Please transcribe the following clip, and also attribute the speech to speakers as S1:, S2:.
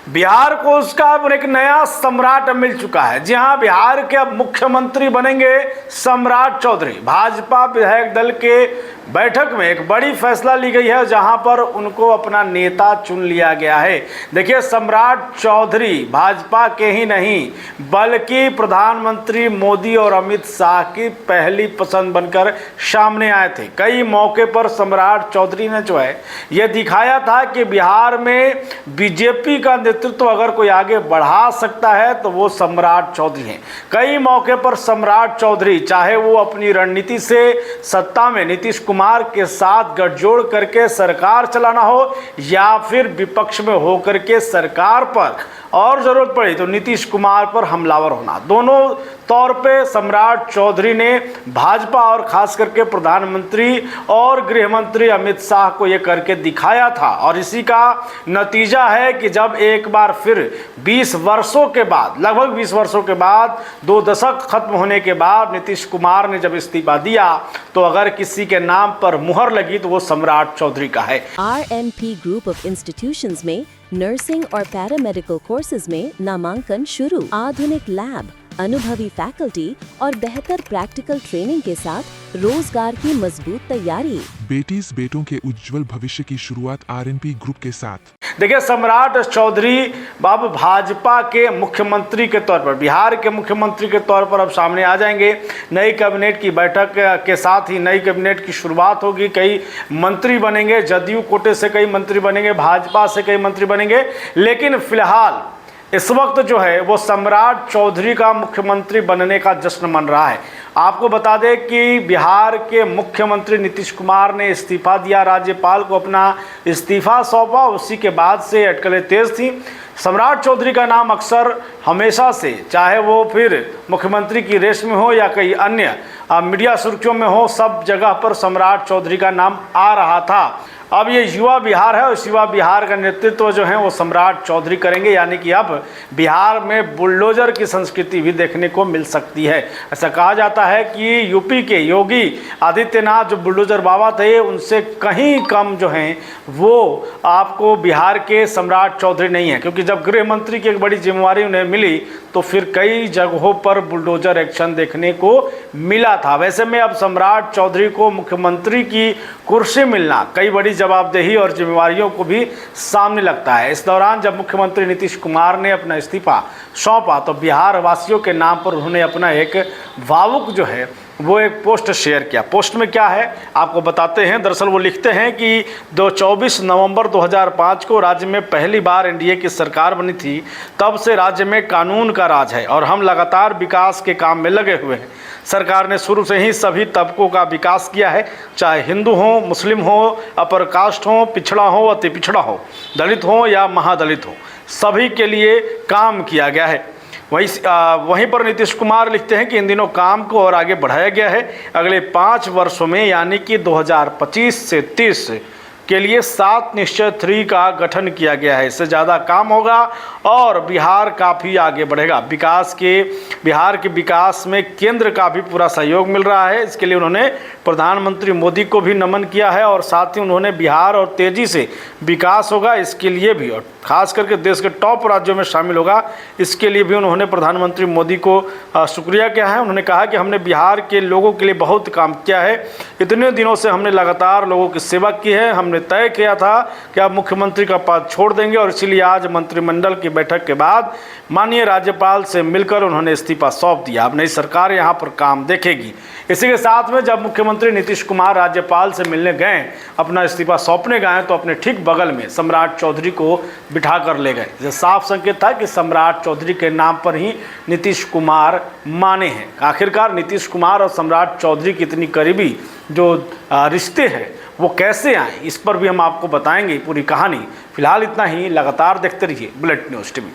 S1: बिहार को उसका अब एक नया सम्राट मिल चुका है। जी हाँ, बिहार के अब मुख्यमंत्री बनेंगे सम्राट चौधरी। भाजपा विधायक दल के बैठक में एक बड़ी फैसला ली गई है, जहां पर उनको अपना नेता चुन लिया गया है। देखिए, सम्राट चौधरी भाजपा के ही नहीं बल्कि प्रधानमंत्री मोदी और अमित शाह की पहली पसंद बनकर सामने आए थे। कई मौके पर सम्राट चौधरी ने जो है यह दिखाया था कि बिहार में बीजेपी का नेतृत्व अगर कोई आगे बढ़ा सकता है तो वो सम्राट चौधरी हैं। कई मौके पर सम्राट चौधरी, चाहे वो अपनी रणनीति से सत्ता में नीतीश कुमार के साथ गठजोड़ करके सरकार चलाना हो या फिर विपक्ष में होकर के सरकार पर और जरूरत पड़ी तो नीतीश कुमार पर हमलावर होना, दोनों तौर पे सम्राट चौधरी ने भाजपा और खास करके प्रधानमंत्री और गृह मंत्री अमित शाह को ये करके दिखाया था। और इसी का नतीजा है कि जब एक बार फिर 20 वर्षों के बाद, लगभग 20 वर्षों के बाद, 2 दशक खत्म होने के बाद नीतीश कुमार ने जब इस्तीफा दिया तो अगर किसी के नाम पर मुहर लगी तो वो सम्राट चौधरी का है।
S2: RNP ग्रुप ऑफ इंस्टीट्यूशंस में नर्सिंग और पैरामेडिकल कोर्सेज में नामांकन शुरू। आधुनिक लैब, अनुभवी फैकल्टी और बेहतर प्रैक्टिकल ट्रेनिंग के साथ रोजगार की मजबूत तैयारी।
S3: बेटीज बेटों के उज्जवल भविष्य की शुरुआत RNP ग्रुप के साथ।
S1: देखिए, सम्राट चौधरी अब भाजपा के मुख्यमंत्री के तौर पर, बिहार के मुख्यमंत्री के तौर पर अब सामने आ जाएंगे। नई कैबिनेट की बैठक के साथ ही नई कैबिनेट की शुरुआत होगी। कई मंत्री बनेंगे, जदयू कोटे से कई मंत्री बनेंगे, भाजपा से कई मंत्री बनेंगे। लेकिन फिलहाल इस वक्त जो है वो सम्राट चौधरी का मुख्यमंत्री बनने का जश्न मन रहा है। आपको बता दें कि बिहार के मुख्यमंत्री नीतीश कुमार ने इस्तीफा दिया, राज्यपाल को अपना इस्तीफा सौंपा। उसी के बाद से अटकलें तेज थी। सम्राट चौधरी का नाम अक्सर हमेशा से, चाहे वो फिर मुख्यमंत्री की रेस में हो या कई अन्य मीडिया सुर्खियों में हो, सब जगह पर सम्राट चौधरी का नाम आ रहा था। अब ये युवा बिहार है और इस युवा बिहार का नेतृत्व जो है वो सम्राट चौधरी करेंगे। यानी कि अब बिहार में बुलडोजर की संस्कृति भी देखने को मिल सकती है। ऐसा कहा जाता है कि यूपी के योगी आदित्यनाथ जो बुलडोजर बाबा थे, उनसे कहीं कम जो हैं वो आपको बिहार के सम्राट चौधरी नहीं है। क्योंकि जब गृह मंत्री की एक बड़ी जिम्मेवारी उन्हें मिली तो फिर कई जगहों पर बुलडोजर एक्शन देखने को मिला था। वैसे में अब सम्राट चौधरी को मुख्यमंत्री की कुर्सी मिलना कई बड़ी जवाबदेही और जिम्मेवारियों को भी सामने लगता है। इस दौरान जब मुख्यमंत्री नीतीश कुमार ने अपना इस्तीफा सौंपा तो बिहार वासियों के नाम पर उन्होंने अपना एक भावुक जो है वो एक पोस्ट शेयर किया। पोस्ट में क्या है आपको बताते हैं। दरअसल वो लिखते हैं कि 24 नवंबर 2005 को राज्य में पहली बार एनडीए की सरकार बनी थी। तब से राज्य में कानून का राज है और हम लगातार विकास के काम में लगे हुए हैं। सरकार ने शुरू से ही सभी तबकों का विकास किया है, चाहे हिंदू हो, मुस्लिम हो, अपर कास्ट हो, पिछड़ा हो, अति पिछड़ा हो, दलित हो या महादलित हो, सभी के लिए काम किया गया है। वहीं पर नीतीश कुमार लिखते हैं कि इन दिनों काम को और आगे बढ़ाया गया है। अगले 5 वर्षों में यानी कि 2025 से 30 के लिए 7 निश्चय 3 का गठन किया गया है। इससे ज़्यादा काम होगा और बिहार काफ़ी आगे बढ़ेगा। बिहार के विकास में केंद्र का भी पूरा सहयोग मिल रहा है। इसके लिए उन्होंने प्रधानमंत्री मोदी को भी नमन किया है और साथ ही उन्होंने बिहार और तेज़ी से विकास होगा इसके लिए भी, और खास करके देश के टॉप राज्यों में शामिल होगा इसके लिए भी उन्होंने प्रधानमंत्री मोदी को शुक्रिया किया है। उन्होंने कहा कि हमने बिहार के लोगों के लिए बहुत काम किया है। इतने दिनों से हमने लगातार लोगों की सेवा की है। हमने तय किया था कि आप मुख्यमंत्री का पद छोड़ देंगे और इसीलिए आज मंत्रिमंडल की बैठक के बाद माननीय राज्यपाल से मिलकर उन्होंने इस्तीफा सौंप दिया। अब नई सरकार यहाँ पर काम देखेगी। इसी के साथ में जब मुख्यमंत्री नीतीश कुमार राज्यपाल से मिलने गए, अपना इस्तीफा सौंपने गए, तो अपने ठीक बगल में सम्राट चौधरी को बिठा कर ले गए। ये साफ संकेत था कि सम्राट चौधरी के नाम पर ही नीतीश कुमार माने हैं। आखिरकार नीतीश कुमार और सम्राट चौधरी की इतनी करीबी जो रिश्ते हैं वो कैसे आए, इस पर भी हम आपको बताएंगे पूरी कहानी। फिलहाल इतना ही। लगातार देखते रहिए बुलेट न्यूज़ टीवी।